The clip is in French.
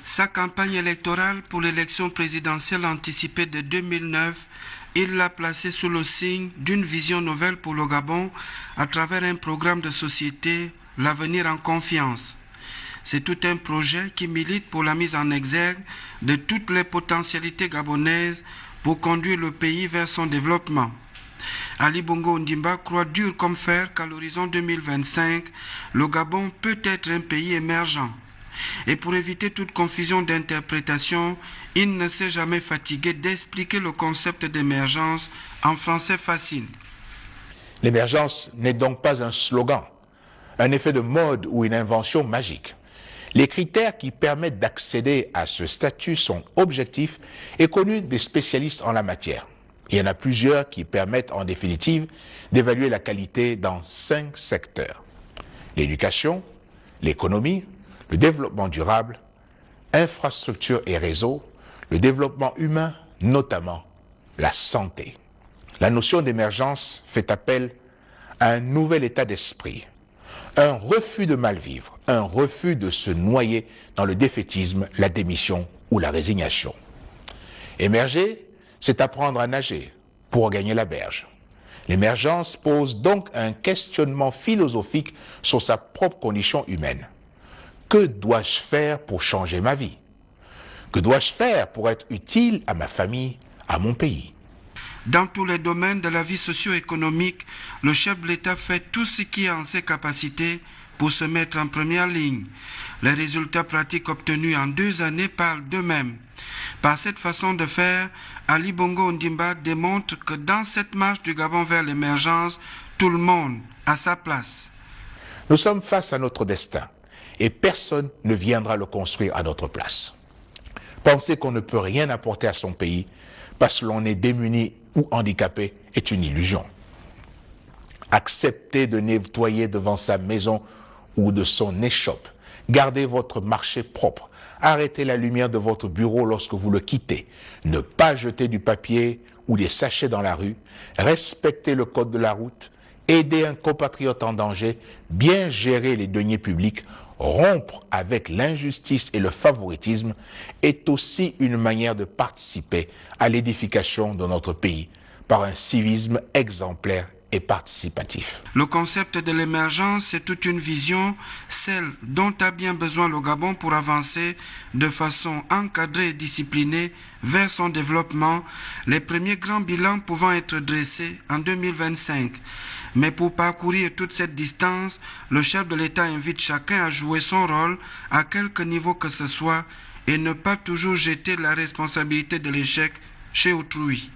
Sa campagne électorale pour l'élection présidentielle anticipée de 2009, il l'a placée sous le signe d'une vision nouvelle pour le Gabon à travers un programme de société, l'avenir en confiance. C'est tout un projet qui milite pour la mise en exergue de toutes les potentialités gabonaises pour conduire le pays vers son développement. Ali Bongo Ondimba croit dur comme fer qu'à l'horizon 2025, le Gabon peut être un pays émergent. Et pour éviter toute confusion d'interprétation, il ne s'est jamais fatigué d'expliquer le concept d'émergence en français facile. L'émergence n'est donc pas un slogan, un effet de mode ou une invention magique. Les critères qui permettent d'accéder à ce statut sont objectifs et connus des spécialistes en la matière. Il y en a plusieurs qui permettent en définitive d'évaluer la qualité dans 5 secteurs. L'éducation, l'économie, le développement durable, infrastructures et réseaux, le développement humain, notamment la santé. La notion d'émergence fait appel à un nouvel état d'esprit, un refus de mal vivre, un refus de se noyer dans le défaitisme, la démission ou la résignation. Émerger, c'est apprendre à nager pour gagner la berge. L'émergence pose donc un questionnement philosophique sur sa propre condition humaine. Que dois-je faire pour changer ma vie? Que dois-je faire pour être utile à ma famille, à mon pays? Dans tous les domaines de la vie socio-économique, le chef de l'État fait tout ce qui est en ses capacités pour se mettre en première ligne. Les résultats pratiques obtenus en 2 années parlent d'eux-mêmes. Par cette façon de faire, Ali Bongo Ondimba démontre que dans cette marche du Gabon vers l'émergence, tout le monde a sa place. Nous sommes face à notre destin et personne ne viendra le construire à notre place. Penser qu'on ne peut rien apporter à son pays parce que l'on est démuni ou handicapé est une illusion. Acceptez de nettoyer devant sa maison ou de son échoppe. Gardez votre marché propre. Arrêtez la lumière de votre bureau lorsque vous le quittez. Ne pas jeter du papier ou des sachets dans la rue. Respectez le code de la route. Aider un compatriote en danger. Bien gérer les deniers publics. Rompre avec l'injustice et le favoritisme est aussi une manière de participer à l'édification de notre pays par un civisme exemplaire et participatif. Le concept de l'émergence, c'est toute une vision, celle dont a bien besoin le Gabon pour avancer de façon encadrée et disciplinée vers son développement, les premiers grands bilans pouvant être dressés en 2025. Mais pour parcourir toute cette distance, le chef de l'État invite chacun à jouer son rôle à quelque niveau que ce soit et ne pas toujours jeter la responsabilité de l'échec chez autrui.